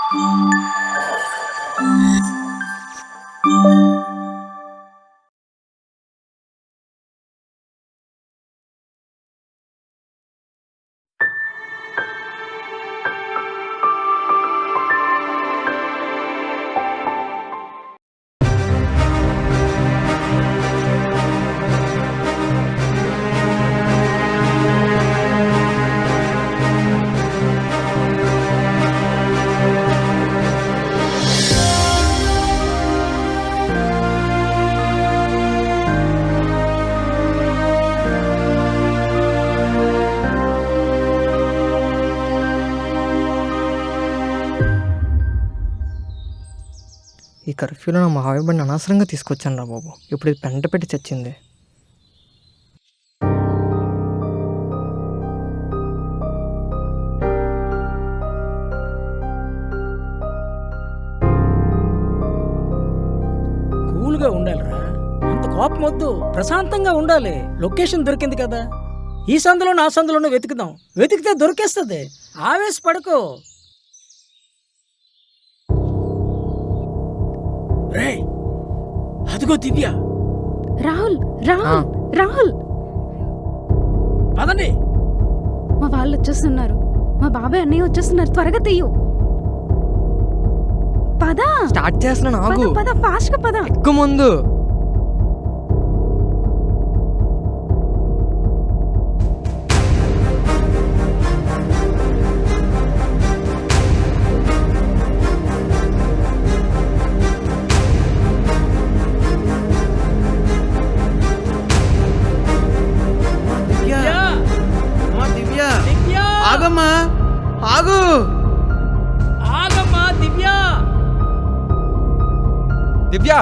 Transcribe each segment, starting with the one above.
ఈ కర్ఫ్యూలో నా మావయ్య బండి అనవసరంగా తీసుకొచ్చాను రా బాబు. ఇప్పుడు ఇది పెంట పెట్టి చచ్చింది. కూల్గా ఉండాలిరా, అంత కోపం వద్దు, ప్రశాంతంగా ఉండాలి. లొకేషన్ దొరికింది కదా, ఈ సందులోనూ ఆ సందులోనూ వెతుకుదాం, వెతికితే దొరికేస్తుంది. ఆవేశపడకు. రే అదిగో దివ్య. రాహుల్ రాహుల్ రాహుల్, పదండి. మా వాళ్ళు వచ్చేస్తున్నారు, మా బాబాయ్ అన్నయ్య వచ్చేస్తున్నారు, త్వరగా తీయు. పద, స్టార్ట్ చేస్తున్నాను, ఆగు. పద ఫాస్ట్ గా పద. ఎక్కువ ముందు. ఆగమ్మా, ఆగు. ఆగమ్మా దివ్య. దివ్య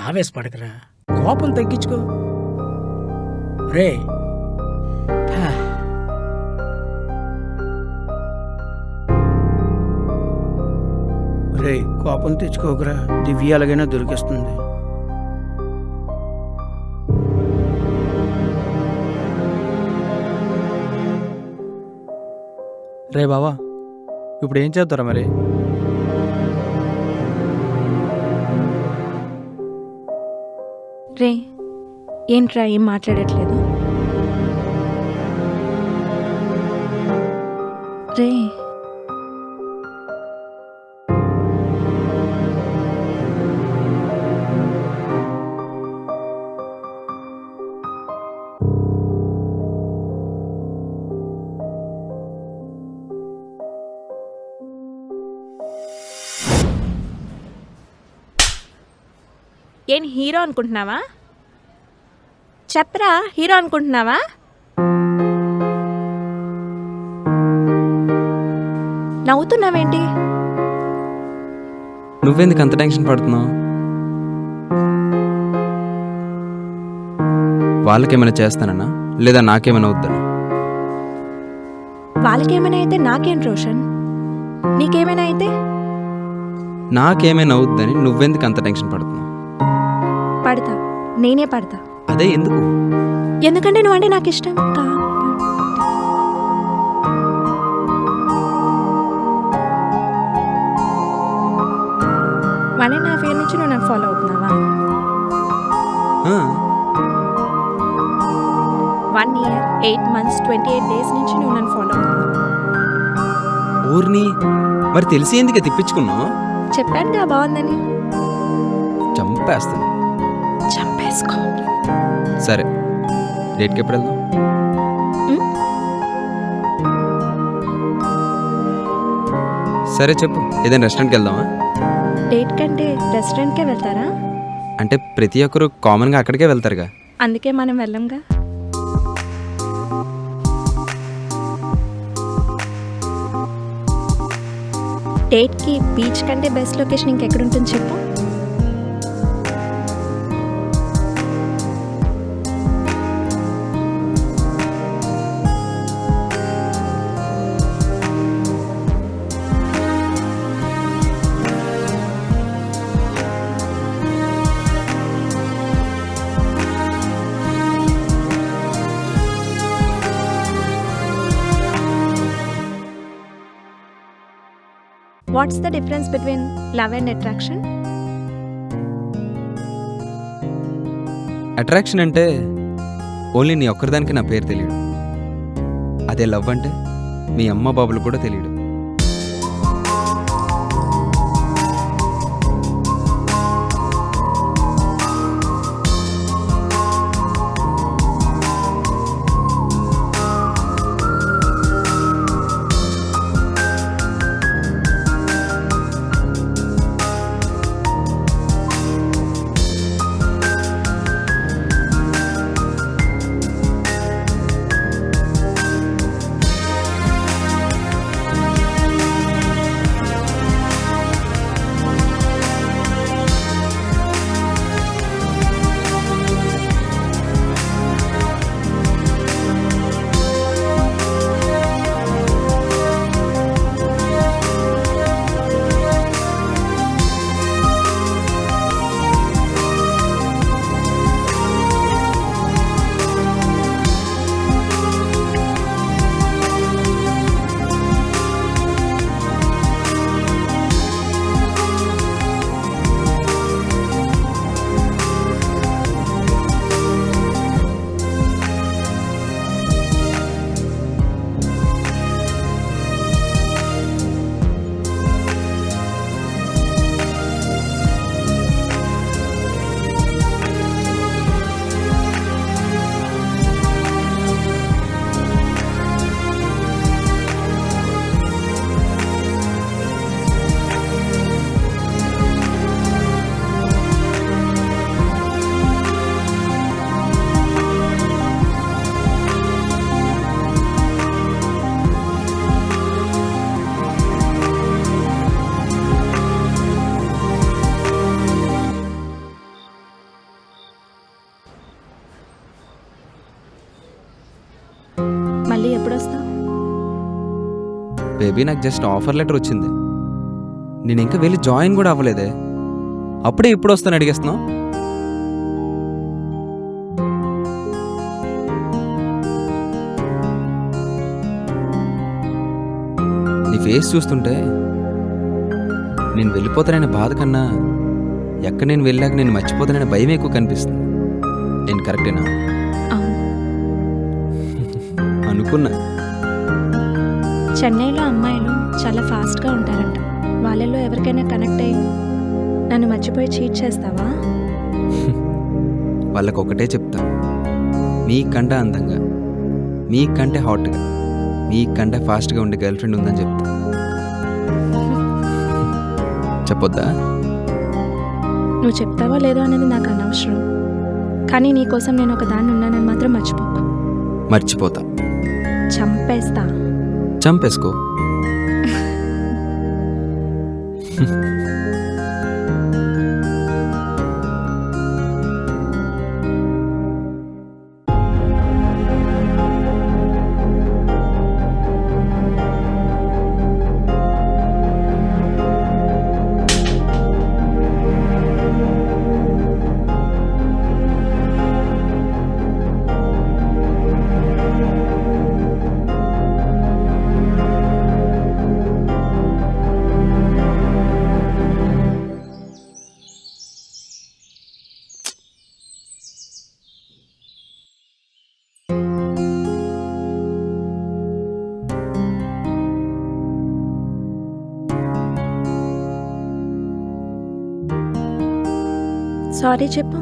ఆవేశపడకరా, కోపం తగ్గించుకో. రే రే కోపం తెచ్చుకోకరా, దివ్య ఎలాగైనా దొరికిస్తుంది. రే బావా, ఇప్పుడు ఏం చేద్దారా మరి? రే ఏంట్రా ఏం మాట్లాడట్లేదు? రే ఏం హీరో అనుకుంటున్నావా? చెప్పరా, హీరో అనుకుంటున్నావా? నవ్వుతున్నావేంటి? నువ్వెందుకు అంత టెన్షన్ పడుతున్నావు? వాళ్ళకేమైనా చేస్తానన్నా లేదా నాకేమైనా వద్దనా? వాళ్ళకేమైనా అయితే నాకేం రోషన్, నీకేమైనా అయితే నాకేమైనా అవుద్దని నువ్వెందుకు అంత టెన్షన్ పడుతున్నావు? పడతా, నేనే పడతా. అదే ఎందుకు? ఎందుకంటే నువ్వంటే నాకు ఇష్టం వన్ అండ్ హాఫ్ ఇయర్ నుంచి నువ్వు నాకు ఫాలో అవుతున్నావా? ఆ, 1 year 8 months 28 days నుంచి నువ్వు నన్ను ఫాలో అవుతున్నావు. ఊరిని మరి తెలిసి ఎందుకు తిప్పించుకున్నావు? చెప్పానుగా బాగుందని. చంపేస్తాను. చంపేసుకో. సరే, డేట్కి ఎప్పుడు వెళ్దాం? సరే చెప్పు, ఏదైనా రెస్టారెంట్కి వెళ్దామా? డేట్ కంటే రెస్టారెంట్కే వెళ్తారా? అంటే ప్రతి ఒక్కరు కామన్గా అక్కడికే వెళ్తారుగా. అందుకే మనం వెళ్ళంగా. డేట్కి బీచ్ కంటే బెస్ట్ లొకేషన్ ఇంకెక్కడుంటుంది చెప్పు. What's the difference between love and attraction? Attraction అంటే ఓన్లీ నీ ఒక్కరిదానికి నా పేరు తెలియడు. అదే లవ్ అంటే మీ అమ్మ బాబులు కూడా తెలియడు. మళ్ళీ ఎప్పుడు వస్తావు? బేబీ, నాకు జస్ట్ ఆఫర్ లెటర్ వచ్చింది. నేను ఇంకా వెళ్ళి జాయిన్ కూడా అవ్వలేదే. అప్పుడే ఇప్పుడు వస్తాను అడిగేస్తున్నావు. నీ ఫేస్ చూస్తుంటే నేను వెళ్ళిపోతాననే బాధ కన్నా ఎక్కడ నేను వెళ్ళాక నేను మర్చిపోతాననే భయం ఎక్కువ కనిపిస్తుంది. నేను కరెక్టేనా? అవును. అనుకున్నా. చెన్నైలో అమ్మాయిలు చాలా ఫాస్ట్గా ఉంటారంట. వాళ్ళలో ఎవరికైనా కనెక్ట్ అయ్యి నన్ను మర్చిపోయి చీట్ చేస్తావా? వాళ్ళకు ఒకటే చెప్తా, మీకంటే అందంగా, మీకంటే హాట్గా, మీకంటే ఫాస్ట్గా ఉండే గర్ల్ ఫ్రెండ్ ఉందని చెప్తా. చెప్పొద్దా? నువ్వు చెప్తావో లేదో అనేది నాకు అనవసరం, కానీ నీకోసం నేను ఒక దాన్ని ఉన్నానని మాత్రం మర్చిపోకు. మర్చిపోతా. చంపేస్తా. చంపేసుకో. సారీ చెప్పు.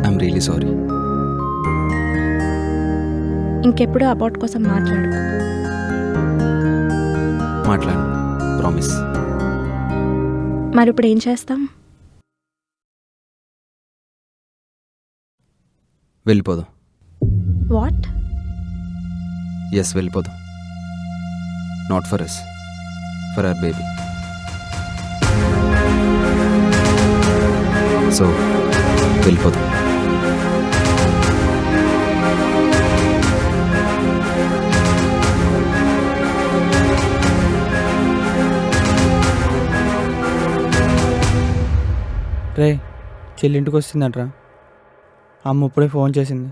I'm really sorry. ఇంకెప్పుడు అబౌట్ కోసం మాట్లాడు. మాట్లాడు, ప్రామిస్. మరి ఇప్పుడు ఏం చేస్తాం? వెళ్ళిపోదాం. వాట్? ఎస్, వెళ్ళిపోదాం. Not for us, for our baby. So వెళ్ళిపోదాం. రే, చెల్లింటికి వస్తుందట్రా. అమ్మ ఇప్పుడే ఫోన్ చేసింది.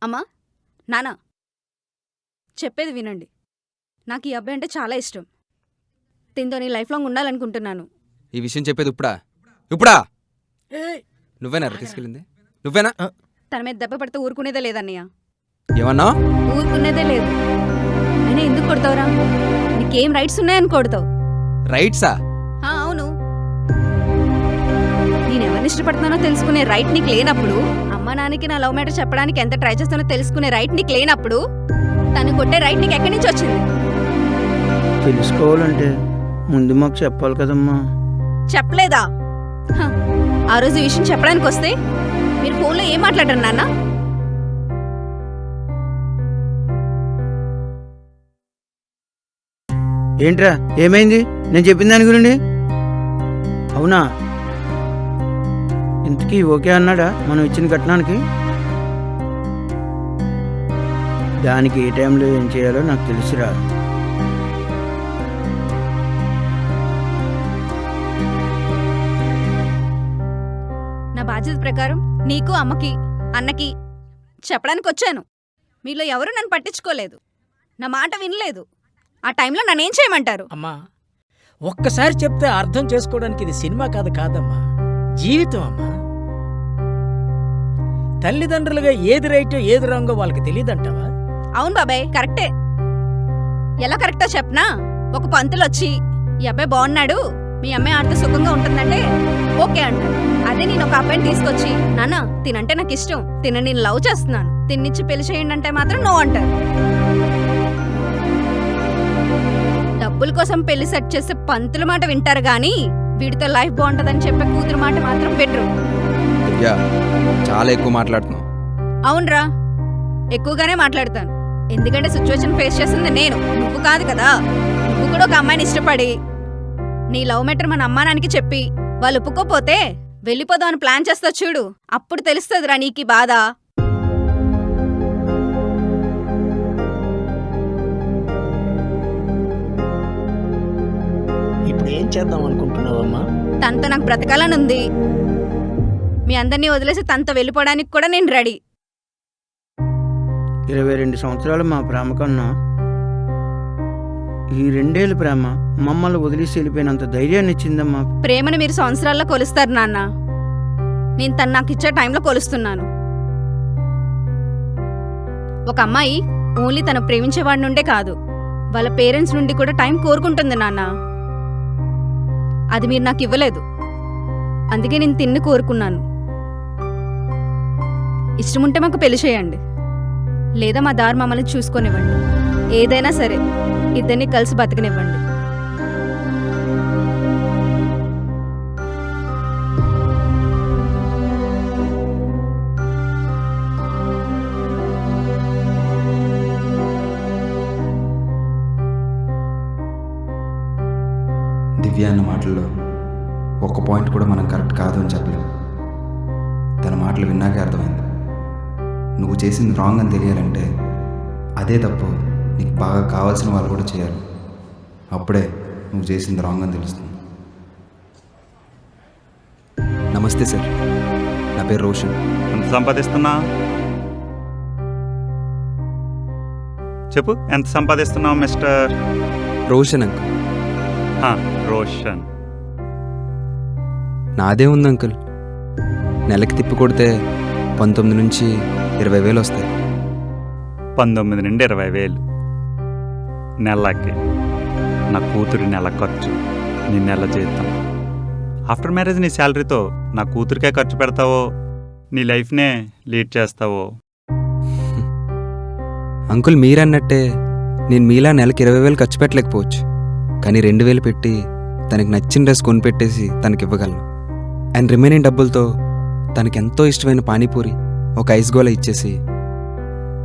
అమ్మా, నాన్న, చెప్పేది వినండి. నాకు ఈ అబ్బాయి అంటే చాలా ఇష్టం. తింతో నీ లైఫ్ లాంగ్ ఉండాలనుకుంటున్నాను. ఈ విషయం చెప్పేది ఇప్పుడా? ఏయ్, నువ్వేనా తీసుకెళ్ళింది? నువ్వేనా? తన మీద దెబ్బ పడితే ఊరుకునేదే లేదన్నయ్య. ఏమన్నా? ఊరుకునేదే లేదు. అయినా ఎందుకు కొడతావురా? నీకేం రైట్స్ ఉన్నాయని కొడతావు? రైట్సా? అవును. నేనెవరిని ఇష్టపడుతున్నానో తెలుసుకునే రైట్ నీకు లేనప్పుడు, అమ్మ నాన్నకి నా లవ్ మ్యాటర్ చెప్పడానికి ఎంత ట్రై చేస్తానో తెలుసుకునే రైట్ నీకు లేనప్పుడు, తను కొట్టే రైట్ నీకు ఎక్కడి నుంచి వచ్చింది? తెలుసుకోవాలంటే ముందు మాకు చెప్పాలి కదమ్మా. చెప్పలేదా? ఆ రోజు ఈ విషయం చెప్పడానికి వస్తే మీరు ఫోన్లో ఏం మాట్లాడారు నాన్న? ఏంట్రా, ఏమైంది? నేను చెప్పిన దాని గురించి? అవునా? ఇంతకీ ఓకే అన్నాడా మనం ఇచ్చిన కట్నానికి? దానికి ఏ టైంలో ఏం చేయాలో నాకు తెలుసురా. నా బాధ్యత ప్రకారం నీకు, అమ్మకి, అన్నకి చెప్పడానికి వచ్చాను. మీలో ఎవరు నన్ను పట్టించుకోలేదు, నా మాట వినలేదు. ఆ టైంలో నన్నేం చేయమంటారు? అమ్మా, ఒక్కసారి చెప్తే అర్థం చేసుకోవడానికి ఇది సినిమా కాదమ్మా, జీవితం అమ్మా. తల్లిదండ్రులుగా ఏది రైటో ఏది రాంగో వాళ్ళకి తెలియదంటావా? అవును బాబాయ్, కరెక్టే. ఎలా కరెక్టో చెప్పనా? ఒక పంతులు వచ్చి ఈ అబ్బాయి బాగున్నాడు, మీ అమ్మాయి ఆడితే సుఖంగా ఉంటుందంటే ఓకే అంటారు. అదే నేను ఒక అబ్బాయిని తీసుకొచ్చి, నాన్న తినంటే నాకు ఇష్టం, తిన నేను లవ్ చేస్తున్నాను, తిన్నిచ్చి పెళ్లి చేయండి అంటే మాత్రం నో అంటారు. డబ్బుల కోసం పెళ్లి సెట్ చేసే పంతుల మాట వింటారు గాని, వీడితో లైఫ్ బాగుంటదని చెప్పే కూతురు మాట మాత్రం బెటరు. చాలా ఎక్కువ మాట్లాడుతున్నావు. అవునరా, ఎక్కువగానే మాట్లాడతాను. ఎందుకంటే సిచ్యువేషన్ ఫేస్ చేస్తుంది నేను, నువ్వు కాదు కదా. నువ్వు కూడా ఒక అమ్మాయిని ఇష్టపడి నీ లవ్ మ్యాటర్ మన అమ్మానానికి చెప్పి వాళ్ళు ఒప్పుకోపోతే వెళ్ళిపోదాం అని ప్లాన్ చేస్తా చూడు, అప్పుడు తెలుస్తుందిరా నీకు బాధ. ఇప్పుడు ఏం చేద్దాం అనుకుంటున్నావమ్మా? తనతో నాకు బ్రతకాలని ఉంది. మీ అందరినీ వదిలేసి తనతో వెళ్ళిపోవడానికి కూడా నేను రెడీ. 22 సంవత్సరాలు మా ప్రేమ కన్నా ఈ 2 ఏళ్ళ ప్రేమ మమ్మల్ని వదిలేసి వెళ్ళిపోయినంత ధైర్యాన్ని ఇచ్చిందమ్మా. ప్రేమను మీరు సంవత్సరాల్లో కొలుస్తారు నాన్న, నేను తను నాకు ఇచ్చే టైంలో కొలుస్తున్నాను. ఒక అమ్మాయి ఓన్లీ తను ప్రేమించేవాడి నుండే కాదు, వాళ్ళ పేరెంట్స్ నుండి కూడా టైం కోరుకుంటుంది నాన్న. అది మీరు నాకు ఇవ్వలేదు, అందుకే నేను తిన్ని కోరుకున్నాను. ఇష్టముంటే మాకు పెళ్లి చేయండి, లేదా మా దారి మమ్మల్ని చూసుకొనివ్వండి. ఏదైనా సరే ఇద్దరిని కలిసి బతకనివ్వండి. దివ్య అన్న మాటల్లో ఒక్క పాయింట్ కూడా మనం కరెక్ట్ కాదు అని చెప్పలేము. తన మాటలు విన్నాకే అర్థమైంది. నువ్వు చేసింది రాంగ్ అని తెలియాలంటే అదే తప్పు నీకు బాగా కావాల్సిన వాళ్ళు కూడా చేయాలి. అప్పుడే నువ్వు చేసింది రాంగ్ అని తెలుస్తుంది. నమస్తే సార్. నా పేరు రోషన్. ఎంత సంపాదిస్తున్నా? చెప్పు, ఎంత సంపాదిస్తున్నావు మిస్టర్? రోషన్ అంకుల్. హా, రోషన్. నాదే ఉంది అంకుల్. నెలకి తిప్పి కొడితే 19 నుంచి 20,000 వస్తాయి. 19 నుండి 20,000 నెలకి. నా కూతురి నెల ఖర్చు, నీ నెల జీతం. ఆఫ్టర్ మ్యారేజ్ నీ శాలరీతో నా కూతురికే ఖర్చు పెడతావో, నీ లైఫ్నే లీడ్ చేస్తావో? అంకుల్ మీరన్నట్టే నేను మీలా నెలకి 20,000 ఖర్చు పెట్టలేకపోవచ్చు, కానీ 2,000 పెట్టి తనకి నచ్చిన డ్రెస్ కొనిపెట్టేసి తనకి ఇవ్వగలను. అండ్ రిమైనింగ్ డబ్బులతో తనకెంతో ఇష్టమైన పానీపూరి, ఒక ఐస్ గోళ ఇచ్చేసి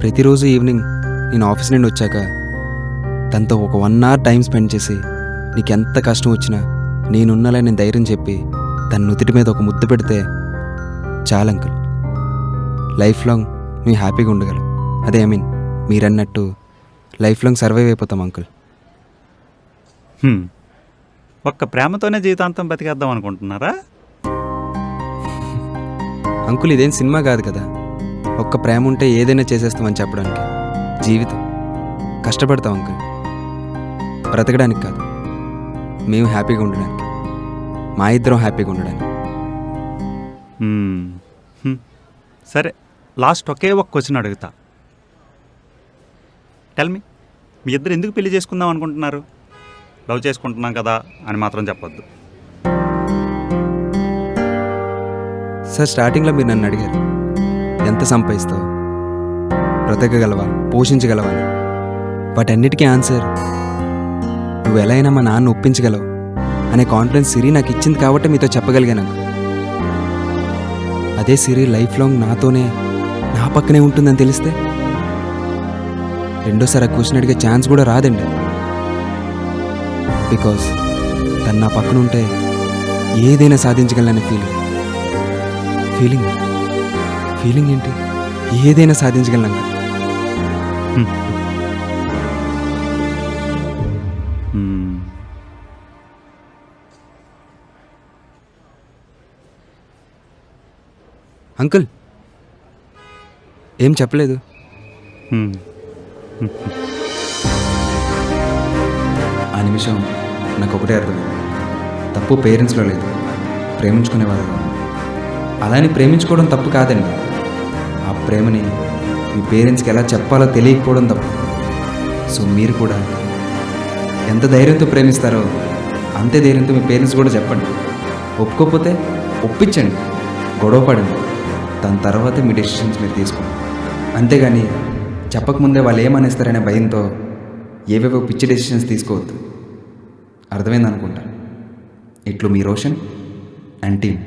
ప్రతిరోజు ఈవినింగ్ నేను ఆఫీస్ నుండి వచ్చాక తనతో ఒక 1 అవర్ టైం స్పెండ్ చేసి నీకెంత కష్టం వచ్చినా నేనున్నాలని ధైర్యం చెప్పి తన నుదుటి మీద ఒక ముద్దు పెడితే చాలు అంకుల్. లైఫ్ లాంగ్ మేము హ్యాపీగా ఉండగలం. అదే మీరన్నట్టు లైఫ్ లాంగ్ సర్వైవ్ అయిపోతాం అంకుల్. ఒక్క ప్రేమతోనే జీవితాంతం బతికేద్దాం అనుకుంటున్నారా? అంకుల్ ఇదేం సినిమా కాదు కదా, ఒక్క ప్రేమ ఉంటే ఏదైనా చేసేస్తామని చెప్పడానికి. జీవితం కష్టపడతాం అంకుల్, బ్రతకడానికి కాదు, మేము హ్యాపీగా ఉండడానికి, మా ఇద్దరం హ్యాపీగా ఉండడానికి. సరే, లాస్ట్ ఒకే ఒక క్వశ్చన్ అడుగుతా. టెల్ మీ, మీ ఇద్దరు ఎందుకు పెళ్లి చేసుకుందాం అనుకుంటున్నారు? లవ్ చేసుకుంటున్నాం కదా అని మాత్రం చెప్పొద్దు. సార్, స్టార్టింగ్లో మీరు నన్ను అడిగారు ఎంత సంపాదిస్తావు, బ్రతకగలవా, పోషించగలవా అని. వాటన్నిటికీ ఆన్సర్ నువ్వు ఎలా అయినా మా నాన్న ఒప్పించగలవు అనే కాన్ఫిడెన్స్ సిరి నాకు ఇచ్చింది కాబట్టి మీతో చెప్పగలిగాను. అదే సిరి లైఫ్ లాంగ్ నాతోనే నా పక్కనే ఉంటుందని తెలిస్తే రెండోసారి ఆ క్వశ్చన్ అడిగే ఛాన్స్ కూడా రాదండి. బికాస్ తను నా పక్కన ఉంటే ఏదైనా సాధించగలననే ఫీలింగ్ ఏంటి, ఏదైనా సాధించగలను. అంకుల్ ఏం చెప్పలేదు. ఆ నిమిషం నాకు ఒకటే అర్థమైంది, తప్పు పేరెంట్స్లో లేదు, ప్రేమించుకునేవారు. అలానే ప్రేమించుకోవడం తప్పు కాదండి, ఆ ప్రేమని మీ పేరెంట్స్కి ఎలా చెప్పాలో తెలియకపోవడం తప్పు. సో మీరు కూడా ఎంత ధైర్యంతో ప్రేమిస్తారో అంతే ధైర్యంతో మీ పేరెంట్స్ కూడా చెప్పండి. ఒప్పుకోకపోతే ఒప్పించండి, గొడవ పడండి, దాని తర్వాతే మీ డెసిషన్స్ మీరు తీసుకోండి. అంతేగాని చెప్పకముందే వాళ్ళు ఏమనేస్తారనే భయంతో ఏవేవో పిచ్చి డెసిషన్స్ తీసుకోవద్దు. అర్థమైంది అనుకుంటా. ఇట్లు మీ రోషన్ అండ్ టీమ్.